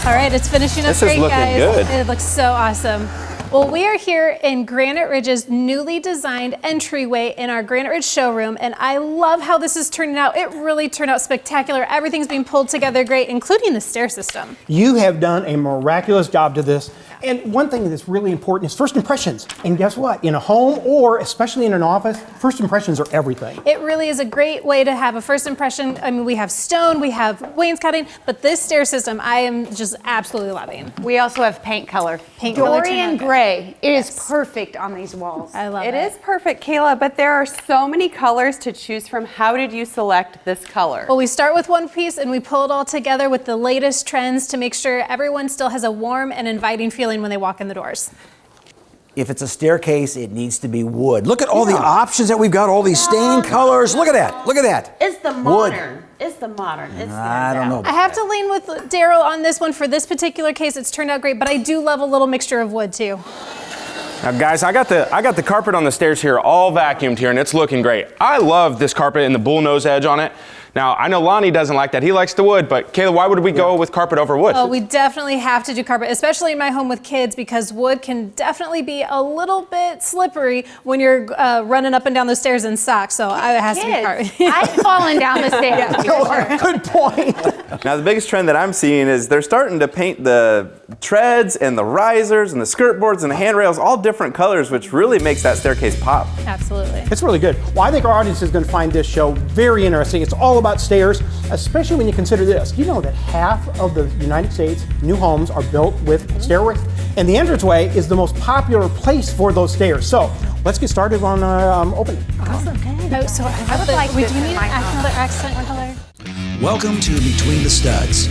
All right, it's finishing up great, guys. This is looking good. It looks so awesome. Well, we are here in Granite Ridge's newly designed entryway in our Granite Ridge showroom, and I love how this is turning out. It really turned out spectacular. Everything's being pulled together great, including the stair system. You have done a miraculous job to this. And one thing that's really important is first impressions. And guess what? In a home or especially in an office, first impressions are everything. It really is a great way to have a first impression. I mean, we have stone, we have wainscoting, but this stair system I am just absolutely loving. We also have paint color. Dorian gray. It is perfect on these walls. I love it. It is perfect, Kayla, but there are so many colors to choose from. How did you select this color? Well, we start with one piece and we pull it all together with the latest trends to make sure everyone still has a warm and inviting feeling when they walk in the doors. If it's a staircase, it needs to be wood. Look at all the options that we've got, all these stain colors. Look at that. Look at that. It's the modern. It's the modern. It I don't know. I have to lean with Daryl on this one. For this particular case, it's turned out great, but I do love a little mixture of wood too. Now guys, I got the carpet on the stairs here all vacuumed here and it's looking great. I love this carpet and the bullnose edge on it. Now, I know Lonnie doesn't like that. He likes the wood, but Kayla, why would we go with carpet over wood? Oh, we definitely have to do carpet, especially in my home with kids, because wood can definitely be a little bit slippery when you're running up and down the stairs in socks, so it has to be carpet. I've fallen down the stairs. Good point. Now the biggest trend that I'm seeing is they're starting to paint the treads and the risers and the skirt boards and the handrails all different colors, which really makes that staircase pop. Absolutely. It's really good. Well, I think our audience is going to find this show very interesting. It's all about stairs, especially when you consider this. You know that half of the United States new homes are built with stairways, and the entranceway is the most popular place for those stairs. So let's get started on opening. Awesome. No, so I would like. Do you need another accent color? Welcome to Between the Studs.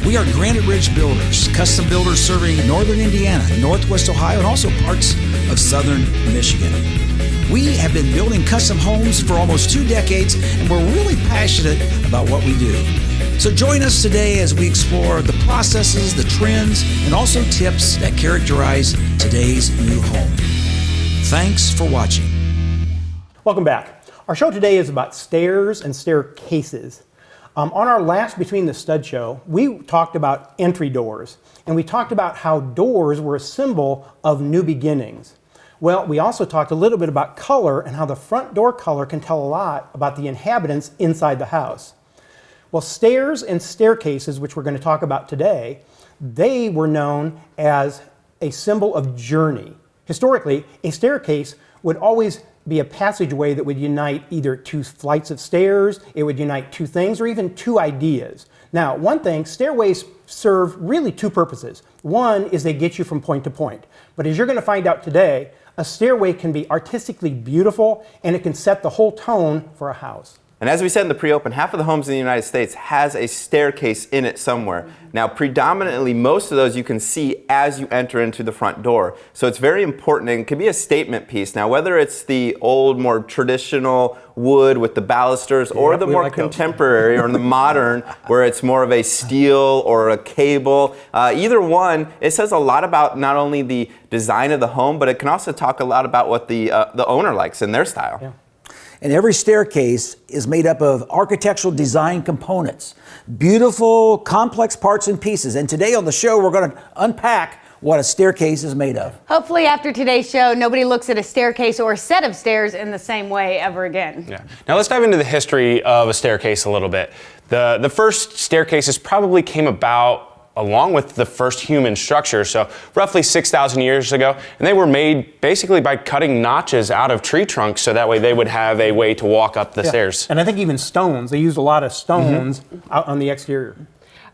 We are Granite Ridge Builders, custom builders serving northern Indiana, northwest Ohio, and also parts of southern Michigan. We have been building custom homes for almost 2 decades, and we're really passionate about what we do. So join us today as we explore the processes, the trends, and also tips that characterize today's new home. Thanks for watching. Welcome back. Our show today is about stairs and staircases. On our last Between the Stud show, we talked about entry doors, and we talked about how doors were a symbol of new beginnings. Well, we also talked a little bit about color and how the front door color can tell a lot about the inhabitants inside the house. Well, stairs and staircases, which we're going to talk about today, they were known as a symbol of journey. Historically, a staircase would always be a passageway that would unite either 2 flights of stairs, it would unite 2 things, or even 2 ideas. Now, one thing, stairways serve really 2 purposes. One is they get you from point to point. But as you're going to find out today, a stairway can be artistically beautiful and it can set the whole tone for a house. And as we said in the pre-open, half of the homes in the United States has a staircase in it somewhere. Now, predominantly, most of those you can see as you enter into the front door. So it's very important and it can be a statement piece. Now, whether it's the old, more traditional wood with the balusters or the more contemporary or the modern where it's more of a steel or a cable, either one, it says a lot about not only the design of the home, but it can also talk a lot about what the owner likes in their style. Yeah. And every staircase is made up of architectural design components, beautiful, complex parts and pieces. And today on the show, we're going to unpack what a staircase is made of. Hopefully after today's show, nobody looks at a staircase or a set of stairs in the same way ever again. Yeah. Now let's dive into the history of a staircase a little bit. The first staircases probably came about along with the first human structure, so roughly 6,000 years ago. And they were made basically by cutting notches out of tree trunks so that way they would have a way to walk up the stairs. And I think even stones, they used a lot of stones out on the exterior.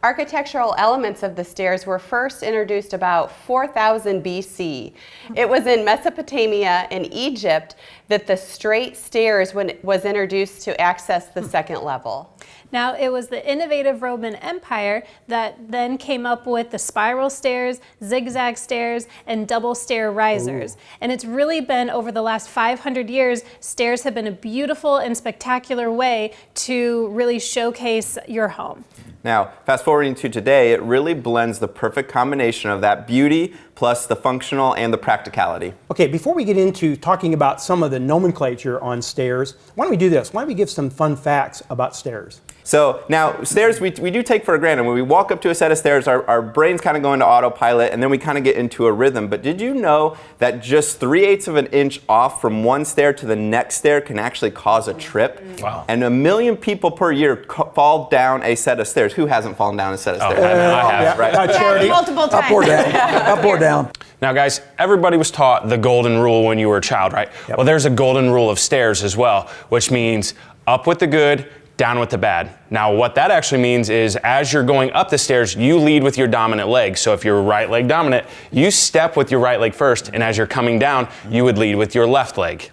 Architectural elements of the stairs were first introduced about 4000 BC. It was in Mesopotamia and Egypt that the straight stairs was introduced to access the second level. Now, it was the innovative Roman Empire that then came up with the spiral stairs, zigzag stairs, and double stair risers. And it's really been over the last 500 years, stairs have been a beautiful and spectacular way to really showcase your home. Now, fast forwarding to today, it really blends the perfect combination of that beauty plus the functional and the practicality. Okay, before we get into talking about some of the nomenclature on stairs, why don't we do this? Why don't we give some fun facts about stairs? So now stairs we do take for granted. When we walk up to a set of stairs, our brains kind of go into autopilot and then we kind of get into a rhythm. But did you know that just 3/8 of an inch off from one stair to the next stair can actually cause a trip? Wow. And 1 million people per year fall down a set of stairs. Who hasn't fallen down a set of stairs? I have. Right. Charity. Multiple times. Up or down. Up or down. Now, guys, everybody was taught the golden rule when you were a child, right? Yep. Well, there's a golden rule of stairs as well, which means up with the good, down with the bad. Now, what that actually means is as you're going up the stairs, you lead with your dominant leg. So if you're right leg dominant, you step with your right leg first, and as you're coming down, you would lead with your left leg.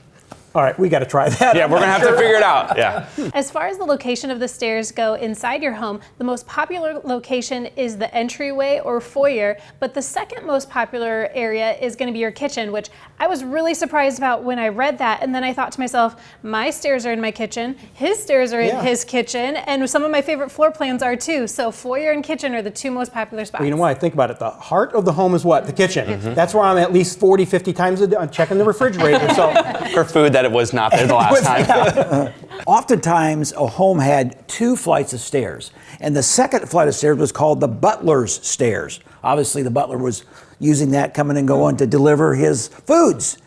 All right, we got to try that. Yeah, we're gonna have to figure it out. Yeah. As far as the location of the stairs go inside your home, the most popular location is the entryway or foyer, but the second most popular area is going to be your kitchen, which I was really surprised about when I read that. And then I thought to myself, my stairs are in my kitchen, his stairs are in his kitchen, and some of my favorite floor plans are too. So foyer and kitchen are the two most popular spots. Well, you know what? I think about it. The heart of the home is what? The kitchen. That's where I'm at least 40, 50 times a day. I'm checking the refrigerator. So For food that it was not there the last time. Oftentimes, a home had 2 flights of stairs, and the second flight of stairs was called the butler's stairs. Obviously, the butler was using that, coming and going to deliver his foods.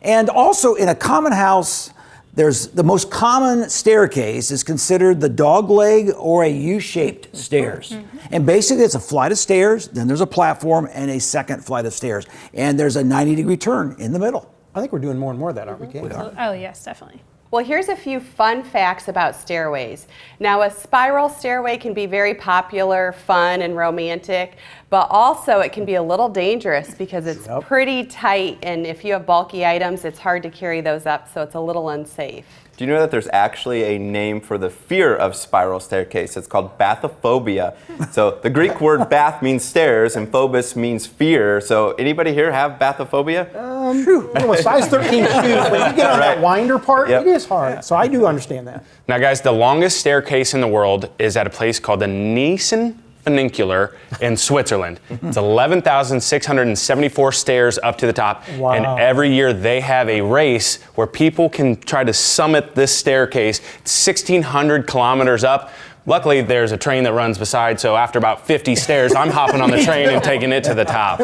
And also, in a common house, there's the most common staircase is considered the dog leg or a U-shaped stairs. And basically, it's a flight of stairs, then there's a platform, and a second flight of stairs. And there's a 90-degree turn in the middle. I think we're doing more and more of that, aren't we, Kate? Oh, yes, definitely. Well, here's a few fun facts about stairways. Now, a spiral stairway can be very popular, fun, and romantic, but also it can be a little dangerous because it's pretty tight, and if you have bulky items, it's hard to carry those up, so it's a little unsafe. Do you know that there's actually a name for the fear of spiral staircase? It's called bathophobia. So the Greek word bath means stairs and phobos means fear. So anybody here have bathophobia? You know, with size 13 shoes, when you get on that winder part, it is hard. So I do understand that. Now, guys, the longest staircase in the world is at a place called the Niesen Funicular in Switzerland. It's 11,674 stairs up to the top. Wow. And every year they have a race where people can try to summit this staircase. It's 1,600 kilometers up. Luckily, there's a train that runs beside, so after about 50 stairs, I'm hopping on the train and taking it to the top.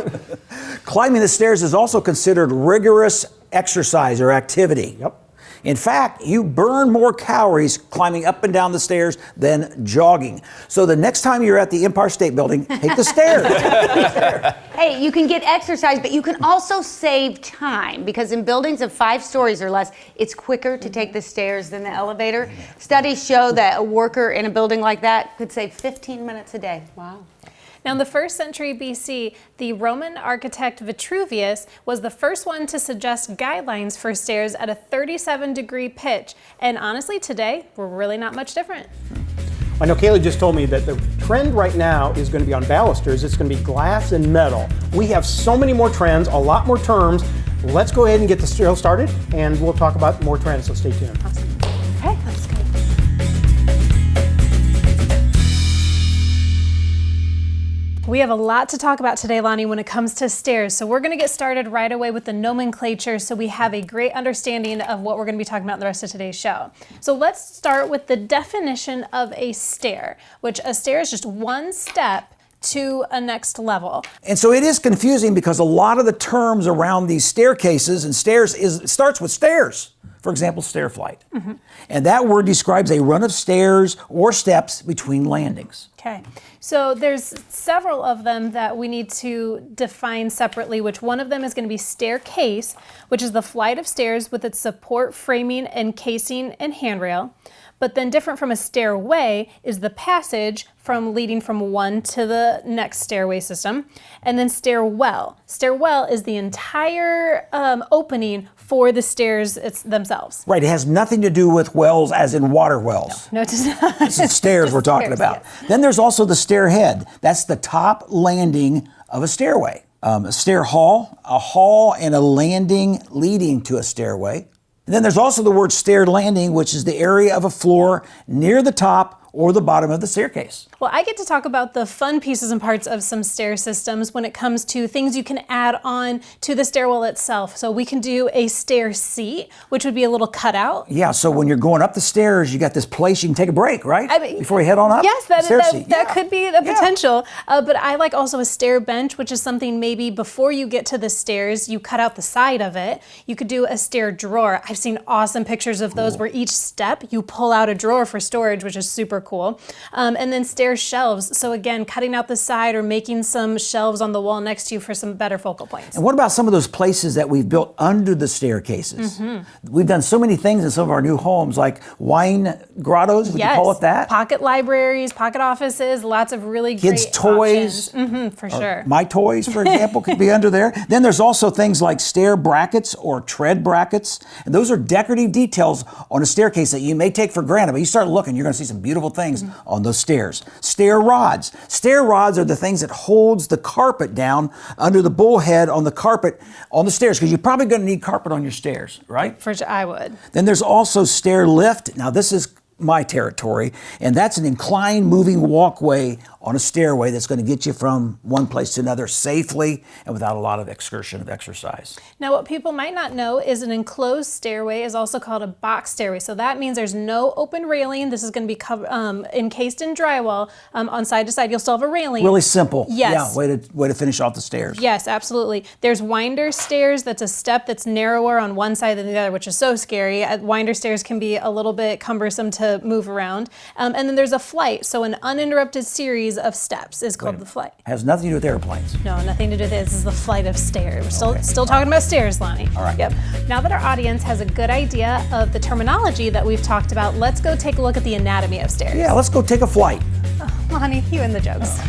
Climbing the stairs is also considered rigorous exercise or activity. Yep. In fact, you burn more calories climbing up and down the stairs than jogging. So the next time you're at the Empire State Building, take the stairs. Hey, you can get exercise, but you can also save time because in buildings of 5 stories or less, it's quicker to take the stairs than the elevator. Studies show that a worker in a building like that could save 15 minutes a day. Wow. Now, in the 1st century BC, the Roman architect Vitruvius was the first one to suggest guidelines for stairs at a 37-degree pitch. And honestly, today, we're really not much different. I know Kaylee just told me that the trend right now is going to be on balusters. It's going to be glass and metal. We have so many more trends, a lot more terms. Let's go ahead and get the drill started, and we'll talk about more trends, so stay tuned. Awesome. Okay, let's go. We have a lot to talk about today, Lonnie, when it comes to stairs. So we're going to get started right away with the nomenclature so we have a great understanding of what we're going to be talking about in the rest of today's show. So let's start with the definition of a stair, which a stair is just one step to a next level. And so it is confusing because a lot of the terms around these staircases and stairs starts with stairs. For example, stair flight. And that word describes a run of stairs or steps between landings. Okay, so there's several of them that we need to define separately, which one of them is going to be staircase, which is the flight of stairs with its support framing and casing and handrail. But then different from a stairway is the passage from leading from one to the next stairway system. And then stairwell. Stairwell is the entire opening for the stairs themselves. Right, it has nothing to do with wells as in water wells. No, it does not. It's stairs Just we're talking stairs, about. yes. Then there's also the stairhead. That's the top landing of a stairway. A stair hall, a hall and a landing leading to a stairway. And then there's also the word stair landing, which is the area of a floor near the top or the bottom of the staircase. Well, I get to talk about the fun pieces and parts of some stair systems when it comes to things you can add on to the stairwell itself. So we can do a stair seat, which would be a little cutout. Yeah, so when you're going up the stairs, you got this place you can take a break, right? Before you head on up? Yes, that could be the Yeah. potential. But I like also a stair bench, which is something maybe before you get to the stairs, you cut out the side of it. You could do a stair drawer. I've seen awesome pictures of those where each step you pull out a drawer for storage, which is super cool. And then stair shelves. So again, cutting out the side or making some shelves on the wall next to you for some better focal points. And what about some of those places that we've built under the staircases? We've done so many things in some of our new homes, like wine grottos, would you call it that? Pocket libraries, pocket offices, lots of really Kids' great toys. options. For sure. My toys, for example, could be under there. Then there's also things like stair brackets or tread brackets. And those are decorative details on a staircase that you may take for granted, but you start looking, you're going to see some beautiful things on those stairs. Stair rods. Stair rods are the things that holds the carpet down under the bullhead on the carpet on the stairs, because you're probably going to need carpet on your stairs, right? For sure, I would. Then there's also stair lift. Now this is my territory, and that's an inclined moving walkway on a stairway that's going to get you from one place to another safely and without a lot of excursion of exercise. Now, what people might not know is an enclosed stairway is also called a box stairway. So that means there's no open railing. This is going to be encased in drywall on side to side. You'll still have a railing. Really simple. Yes. Yeah, way to finish off the stairs. Yes, absolutely. There's winder stairs. That's a step that's narrower on one side than the other, which is so scary. Winder stairs can be a little bit cumbersome to move around. And then there's a flight. So an uninterrupted series of steps is called the flight. Has nothing to do with airplanes. No, nothing to do with this. This is the flight of stairs. We're still talking about stairs, Lonnie. All right. Yep. Now that our audience has a good idea of the terminology that we've talked about, let's go take a look at the anatomy of stairs. Yeah, let's go take a flight. Lonnie, you and the jokes.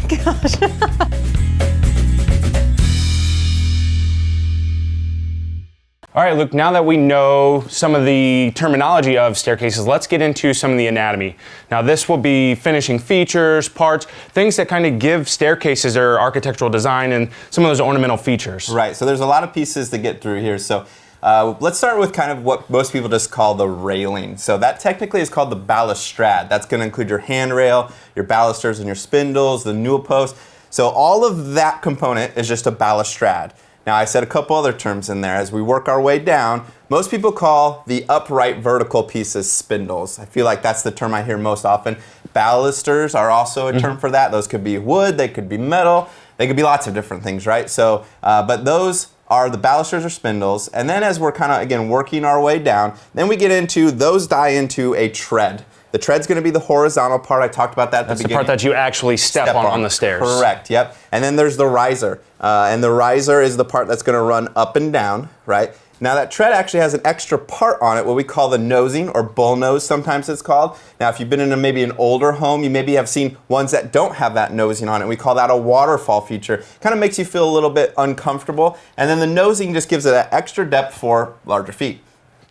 All right, Luke, now that we know some of the terminology of staircases, let's get into some of the anatomy. Now, this will be finishing features, parts, things that kind of give staircases their architectural design and some of those ornamental features. Right, so there's a lot of pieces to get through here. So let's start with kind of what most people just call the railing. So that technically is called the balustrade. That's going to include your handrail, your balusters and your spindles, the newel post. So all of that component is just a balustrade. Now, I said a couple other terms in there. As we work our way down, most people call the upright vertical pieces spindles. I feel like that's the term I hear most often. Balusters are also a term for that. Those could be wood, they could be metal, they could be lots of different things, right? So, but those are the balusters or spindles. And then as we're kind of, again, working our way down, then we get into, those die into a tread. The tread's going to be the horizontal part. I talked about that at the beginning. That's the part that you actually step on the stairs. Correct, yep. And then there's the riser. And the riser is the part that's going to run up and down, right? Now that tread actually has an extra part on it, what we call the nosing, or bull nose sometimes it's called. Now if you've been in maybe an older home, you maybe have seen ones that don't have that nosing on it. We call that a waterfall feature. Kind of makes you feel a little bit uncomfortable. And then the nosing just gives it that extra depth for larger feet.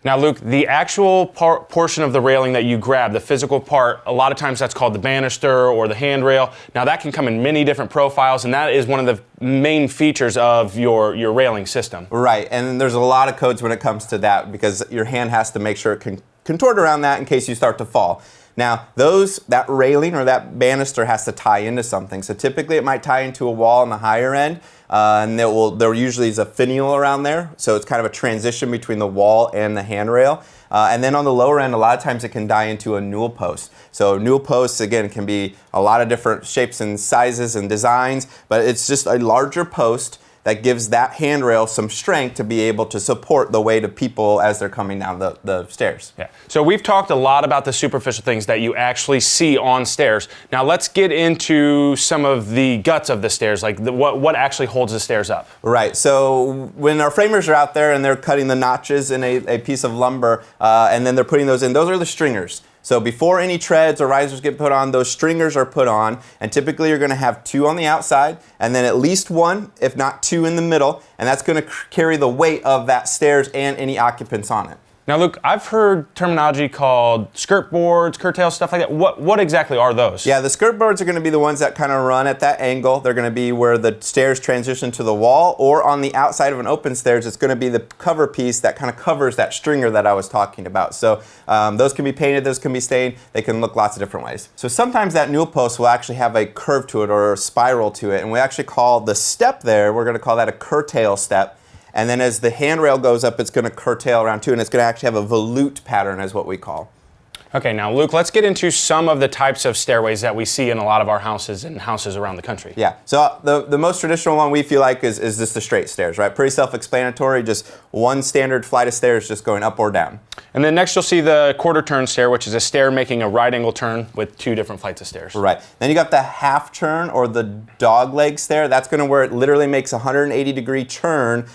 Now, Luke, the actual portion of the railing that you grab, the physical part, a lot of times that's called the banister or the handrail. Now, that can come in many different profiles, and that is one of the main features of your railing system. Right, and there's a lot of codes when it comes to that because your hand has to make sure it can contort around that in case you start to fall. Now, that railing or that banister has to tie into something. So typically it might tie into a wall on the higher end, and there usually is a finial around there. So it's kind of a transition between the wall and the handrail. And then on the lower end, a lot of times it can tie into a newel post. So newel posts, again, can be a lot of different shapes and sizes and designs, but it's just a larger post that gives that handrail some strength to be able to support the weight of people as they're coming down the stairs. Yeah. So we've talked a lot about the superficial things that you actually see on stairs. Now let's get into some of the guts of the stairs, like what actually holds the stairs up. Right. So when our framers are out there and they're cutting the notches in a piece of lumber and then they're putting those in, those are the stringers. So before any treads or risers get put on, those stringers are put on, and typically you're going to have 2 on the outside, and then at least 1, if not 2 in the middle, and that's going to carry the weight of that stairs and any occupants on it. Now, Luke, I've heard terminology called skirt boards, curtails, stuff like that. What exactly are those? Yeah, the skirt boards are going to be the ones that kind of run at that angle. They're going to be where the stairs transition to the wall, or on the outside of an open stairs, it's going to be the cover piece that kind of covers that stringer that I was talking about. So those can be painted, those can be stained, they can look lots of different ways. So sometimes that newel post will actually have a curve to it or a spiral to it, and we actually call the step there, we're going to call that a curtail step. And then as the handrail goes up, it's going to curtail around too, and it's going to actually have a volute pattern is what we call. Okay, now Luke, let's get into some of the types of stairways that we see in a lot of our houses and houses around the country. Yeah, so the most traditional one we feel like is just the straight stairs, right? Pretty self-explanatory, just one standard flight of stairs just going up or down. And then next you'll see the quarter turn stair, which is a stair making a right angle turn with 2 different flights of stairs. Right. Then you got the half turn or the dog leg stair. That's going to where it literally makes a 180-degree turn,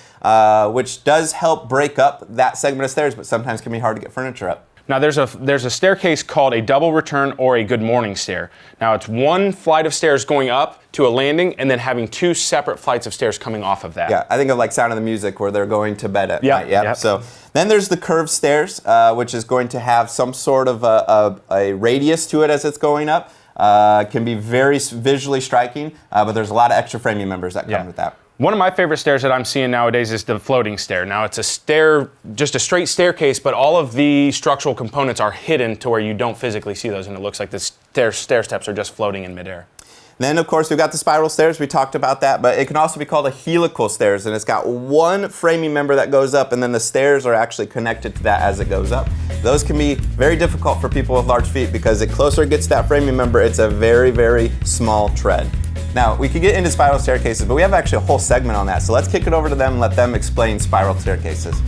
which does help break up that segment of stairs, but sometimes can be hard to get furniture up. Now there's a staircase called a double return or a good morning stair. Now it's one flight of stairs going up to a landing and then having 2 separate flights of stairs coming off of that. Yeah, I think of like Sound of the Music where they're going to bed at night. Yep. So then there's the curved stairs, which is going to have some sort of a radius to it as it's going up. Can be very visually striking, but there's a lot of extra framing members that come with that. One of my favorite stairs that I'm seeing nowadays is the floating stair. Now it's a stair, just a straight staircase, but all of the structural components are hidden to where you don't physically see those, and it looks like the stair steps are just floating in midair. Then, of course, we've got the spiral stairs. We talked about that, but it can also be called a helical stairs, and it's got one framing member that goes up, and then the stairs are actually connected to that as it goes up. Those can be very difficult for people with large feet because the closer it gets to that framing member, it's a very, very small tread. Now, we could get into spiral staircases, but we have actually a whole segment on that, so let's kick it over to them and let them explain spiral staircases.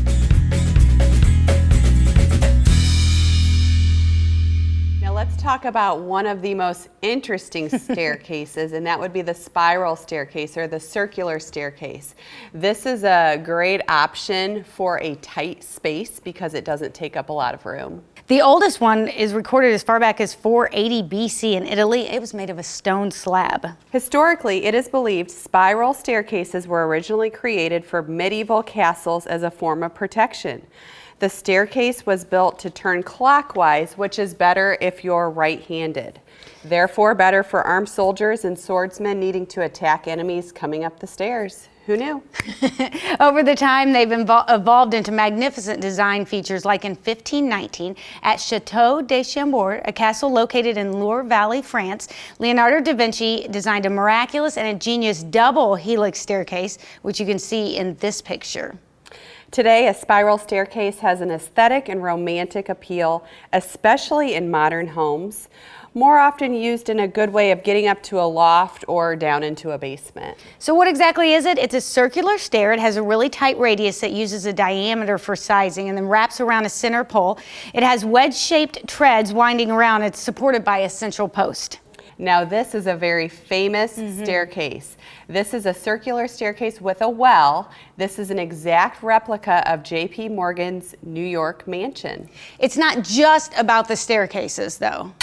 Let's talk about one of the most interesting staircases, and that would be the spiral staircase or the circular staircase. This is a great option for a tight space because it doesn't take up a lot of room. The oldest one is recorded as far back as 480 BC in Italy. It was made of a stone slab. Historically, it is believed spiral staircases were originally created for medieval castles as a form of protection. The staircase was built to turn clockwise, which is better if you're right-handed. Therefore, better for armed soldiers and swordsmen needing to attack enemies coming up the stairs. Who knew? Over the time, they've evolved into magnificent design features, like in 1519 at Chateau de Chambord, a castle located in Loire Valley, France. Leonardo da Vinci designed a miraculous and ingenious double helix staircase, which you can see in this picture. Today, a spiral staircase has an aesthetic and romantic appeal, especially in modern homes, more often used in a good way of getting up to a loft or down into a basement. So what exactly is it? It's a circular stair. It has a really tight radius that uses a diameter for sizing and then wraps around a center pole. It has wedge-shaped treads winding around. It's supported by a central post. Now this is a very famous staircase. This is a circular staircase with a well. This is an exact replica of J.P. Morgan's New York mansion. It's not just about the staircases, though.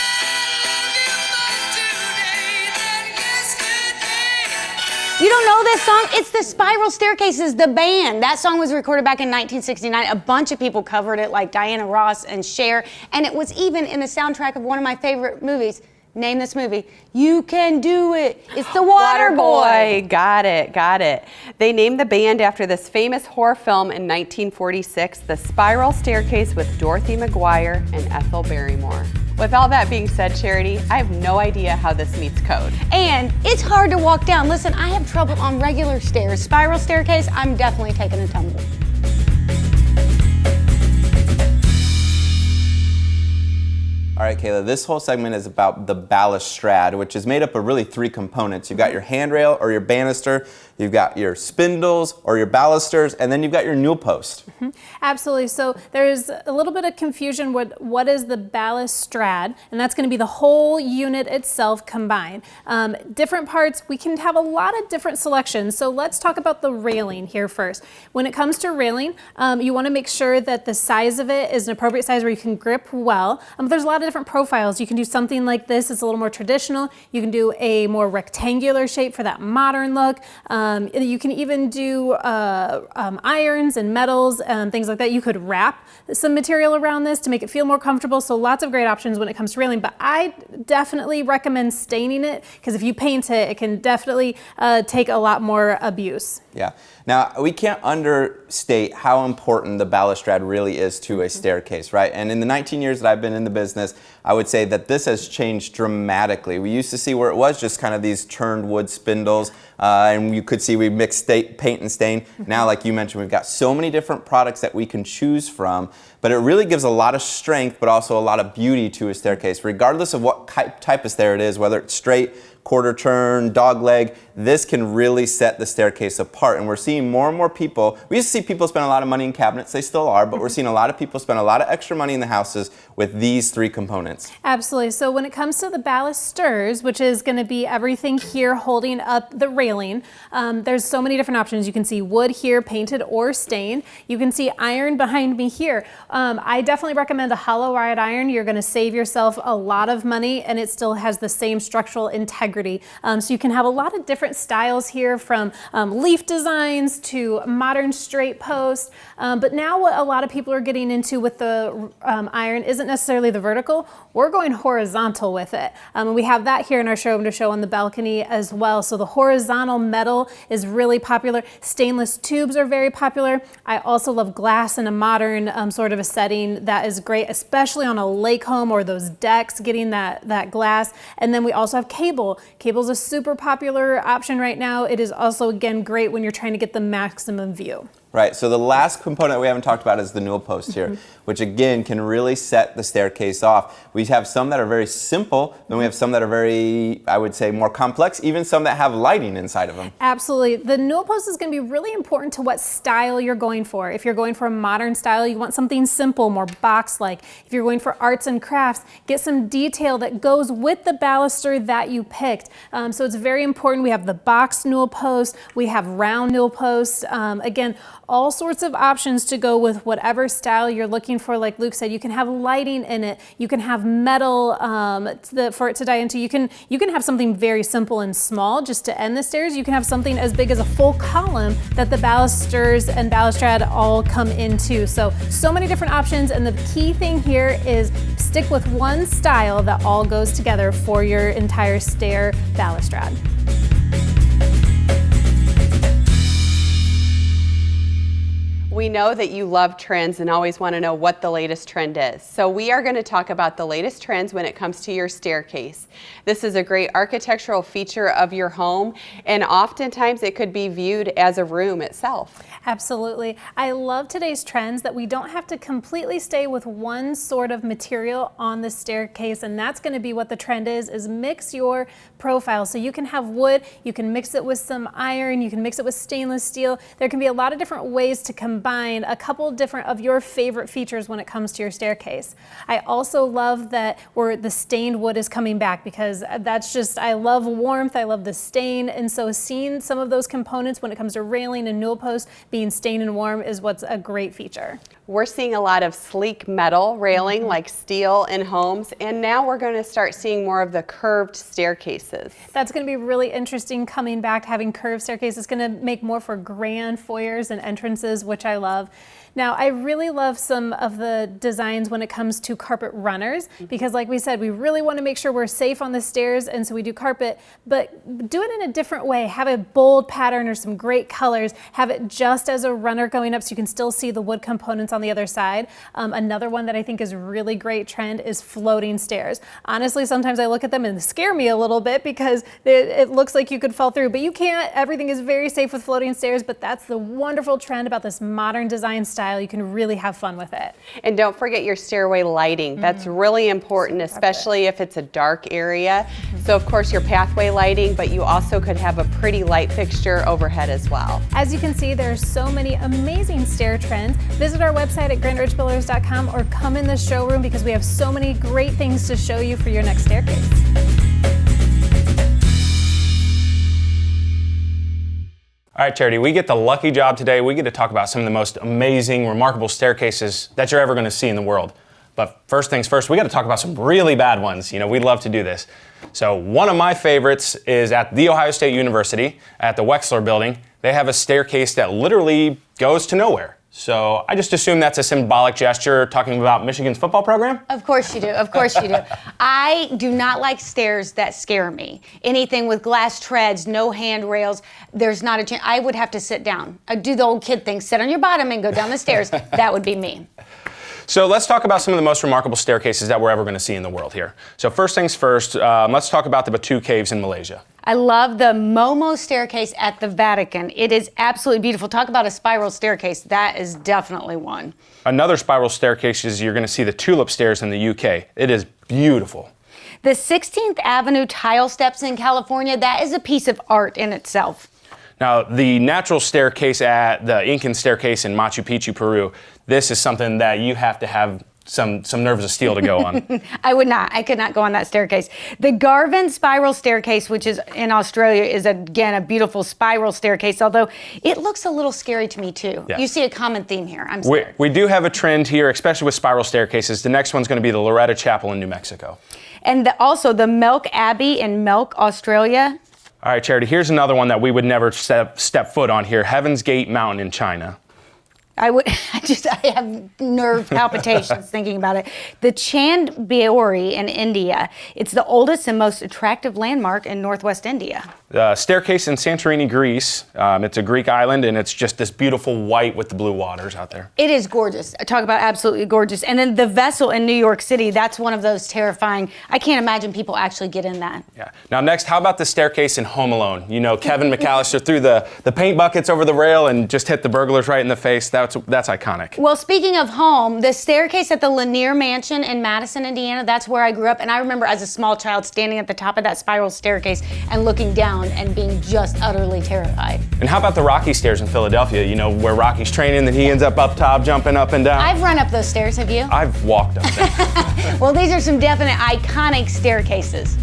You don't know this song? It's the Spiral Staircases, the band. That song was recorded back in 1969. A bunch of people covered it, like Diana Ross and Cher, and it was even in the soundtrack of one of my favorite movies. Name this movie. You Can Do It. It's The Waterboy. Got it. They named the band after this famous horror film in 1946, The Spiral Staircase with Dorothy McGuire and Ethel Barrymore. With all that being said, Charity, I have no idea how this meets code. And it's hard to walk down. Listen, I have trouble on regular stairs. Spiral staircase, I'm definitely taking a tumble. All right, Kayla, this whole segment is about the balustrade, which is made up of really 3 components. You've got your handrail or your banister, you've got your spindles or your balusters, and then you've got your newel post. Absolutely. So there's a little bit of confusion with what is the balustrade, and that's going to be the whole unit itself combined. Different parts, we can have a lot of different selections. So let's talk about the railing here first. When it comes to railing, you want to make sure that the size of it is an appropriate size where you can grip well. There's a lot of of different profiles. You can do something like this. It's a little more traditional. You can do a more rectangular shape for that modern look. You can even do irons and metals and things like that. You could wrap some material around this to make it feel more comfortable. So lots of great options when it comes to railing, but I definitely recommend staining it, because if you paint it, it can definitely take a lot more abuse. Yeah. Now, we can't understate how important the balustrade really is to a staircase, right? And in the 19 years that I've been in the business, I would say that this has changed dramatically. We used to see where it was just kind of these turned wood spindles, and you could see we mixed paint and stain. Now, like you mentioned, we've got so many different products that we can choose from, but it really gives a lot of strength, but also a lot of beauty to a staircase, regardless of what type of stair it is, whether it's straight, quarter turn, dog leg. This can really set the staircase apart, and we're seeing more and more people. We used to see people spend a lot of money in cabinets, they still are, but we're seeing a lot of people spend a lot of extra money in the houses with these three components. Absolutely. So when it comes to the balusters, which is going to be everything here holding up the railing, there's so many different options. You can see wood here, painted or stained. You can see iron behind me here. I definitely recommend a hollow rod iron. You're going to save yourself a lot of money, and it still has the same structural integrity. So you can have a lot of different styles here, from leaf designs to modern straight post. But now what a lot of people are getting into with the iron isn't necessarily the vertical. We're going horizontal with it. And we have that here in our showroom to show on the balcony as well. So the horizontal metal is really popular. Stainless tubes are very popular. I also love glass in a modern sort of a setting. That is great, especially on a lake home or those decks, getting that glass. And then we also have cable. Cable's a super popular option right now. It is also, again, great when you're trying to get the maximum view. Right, so the last component we haven't talked about is the newel post here, which again can really set the staircase off. We have some that are very simple, then we have some that are very, I would say, more complex, even some that have lighting inside of them. Absolutely. The newel post is going to be really important to what style you're going for. If you're going for a modern style, you want something simple, more box-like. If you're going for arts and crafts, get some detail that goes with the baluster that you picked. So it's very important. We have the box newel post, we have round newel posts. Again, all sorts of options to go with whatever style you're looking for. Like Luke said, you can have lighting in it. You can have metal for it to die into. You can have something very simple and small just to end the stairs. You can have something as big as a full column that the balusters and balustrade all come into. So many different options. And the key thing here is stick with one style that all goes together for your entire stair balustrade. We know that you love trends and always want to know what the latest trend is. So we are going to talk about the latest trends when it comes to your staircase. This is a great architectural feature of your home, and oftentimes it could be viewed as a room itself. Absolutely. I love today's trends that we don't have to completely stay with one sort of material on the staircase, and that's going to be what the trend is mix your profile. So you can have wood, you can mix it with some iron, you can mix it with stainless steel. There can be a lot of different ways to combine a couple different of your favorite features when it comes to your staircase. I also love that the stained wood is coming back, because that's just, I love warmth, I love the stain, and so seeing some of those components when it comes to railing and newel post being stained and warm is what's a great feature. We're seeing a lot of sleek metal railing like steel in homes, and now we're going to start seeing more of the curved staircases. That's going to be really interesting coming back, having curved staircases. It's going to make more for grand foyers and entrances, which I love. Now, I really love some of the designs when it comes to carpet runners, because like we said, we really want to make sure we're safe on the stairs, and so we do carpet, but do it in a different way. Have a bold pattern or some great colors. Have it just as a runner going up so you can still see the wood components on the other side. Another one that I think is really great trend is floating stairs. Honestly, sometimes I look at them and they scare me a little bit, because it looks like you could fall through, but you can't. Everything is very safe with floating stairs, but that's the wonderful trend about this modern design style. You can really have fun with it. And don't forget your stairway lighting. That's really important, especially if it's a dark area. So of course your pathway lighting, but you also could have a pretty light fixture overhead as well. As you can see, there are so many amazing stair trends. Visit our website at graniteridgebuilders.com or come in the showroom, because we have so many great things to show you for your next staircase. All right, Charity, we get the lucky job today. We get to talk about some of the most amazing, remarkable staircases that you're ever going to see in the world. But first things first, we got to talk about some really bad ones. You know, we love to do this. So one of my favorites is at The Ohio State University at the Wexler building. They have a staircase that literally goes to nowhere. So I just assume that's a symbolic gesture talking about Michigan's football program? Of course you do. Of course you do. I do not like stairs that scare me. Anything with glass treads, no handrails, there's not a chance. I would have to sit down. I'd do the old kid thing, sit on your bottom and go down the stairs. That would be me. So let's talk about some of the most remarkable staircases that we're ever going to see in the world here. So first things first, let's talk about the Batu Caves in Malaysia. I love the Momo staircase at the Vatican. It is absolutely beautiful. Talk about a spiral staircase. That is definitely one. Another spiral staircase is you're going to see the Tulip Stairs in the UK. It is beautiful. The 16th Avenue tile steps in California, that is a piece of art in itself. Now, the natural staircase at the Incan staircase in Machu Picchu, Peru, this is something that you have to have some nerves of steel to go on. I would not. I could not go on that staircase. The Garvin spiral staircase, which is in Australia, is again a beautiful spiral staircase, although it looks a little scary to me too. Yeah. You see a common theme here. I'm scared. We do have a trend here, especially with spiral staircases. The next one's going to be the Loreto Chapel in New Mexico. And also the Melk Abbey in Melk, Australia. All right, Charity, here's another one that we would never step foot on here, Heaven's Gate Mountain in China. I have nerve palpitations thinking about it. The Chandbaori in India. It's the oldest and most attractive landmark in northwest India. The staircase in Santorini, Greece. It's a Greek island, and it's just this beautiful white with the blue waters out there. It is gorgeous. Talk about absolutely gorgeous. And then the Vessel in New York City, that's one of those terrifying. I can't imagine people actually get in that. Yeah. Now next, how about the staircase in Home Alone? You know, Kevin McAllister threw the paint buckets over the rail and just hit the burglars right in the face. That's iconic. Well, speaking of home, the staircase at the Lanier Mansion in Madison, Indiana, that's where I grew up. And I remember as a small child standing at the top of that spiral staircase and looking down and being just utterly terrified. And how about the Rocky Stairs in Philadelphia? You know, where Rocky's training, then he ends up top, jumping up and down. I've run up those stairs, have you? I've walked up them. Well, these are some definite iconic staircases.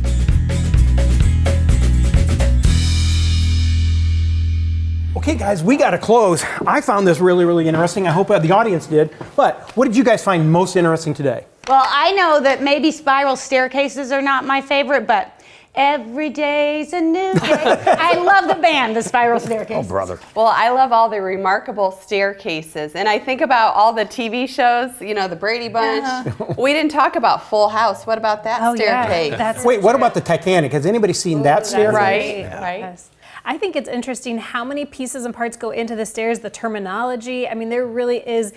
Okay, guys, we got to close. I found this really, really interesting. I hope the audience did. But what did you guys find most interesting today? Well, I know that maybe spiral staircases are not my favorite, but every day's a new day. I love the band, the Spiral Staircase. Oh, brother. Well, I love all the remarkable staircases. And I think about all the TV shows, you know, the Brady Bunch. We didn't talk about Full House. What about that staircase? That's Wait, what about the Titanic? Has anybody seen that staircase? Right, right. Yes. I think it's interesting how many pieces and parts go into the stairs, the terminology. I mean, there really is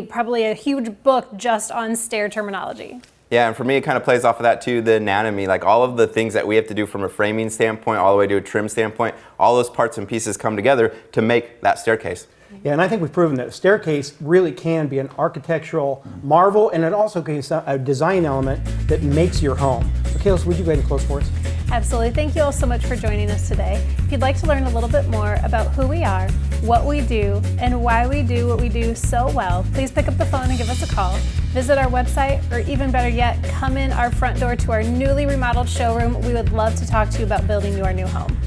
probably a huge book just on stair terminology. Yeah, and for me, it kind of plays off of that too, the anatomy, like all of the things that we have to do from a framing standpoint all the way to a trim standpoint, all those parts and pieces come together to make that staircase. Yeah, and I think we've proven that a staircase really can be an architectural marvel, and it also can be a design element that makes your home. So, Kayla, would you go ahead and close for us? Absolutely. Thank you all so much for joining us today. If you'd like to learn a little bit more about who we are, what we do, and why we do what we do so well, please pick up the phone and give us a call. Visit our website, or even better yet, come in our front door to our newly remodeled showroom. We would love to talk to you about building your new home.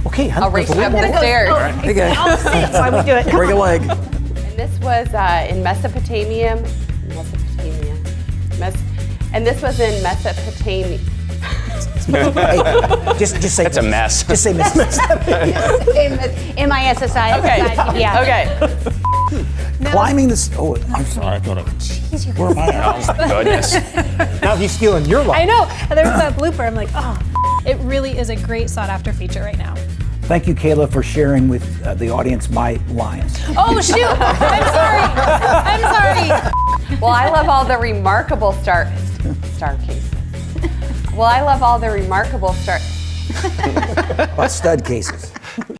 Okay, I'll race you up the stairs. Hey, guys. I'll sit while we do it. Break a leg. And this was in Mesopotamia. And this was in Mesopotamia. Hey, just say It's a mess. Just say miss. M-I-S-S-I. Okay. Yeah. Okay. Climbing this. Oh, I'm sorry. I thought it. Where am I at? Oh my goodness. Now he's stealing your life. I know. There was that blooper. I'm like, oh, it really is a great sought-after feature right now. Thank you, Kayla, for sharing with the audience my lines. Oh, shoot. I'm sorry. I'm sorry. Well, I love all the remarkable staircases. Well, I love all the remarkable What stud cases?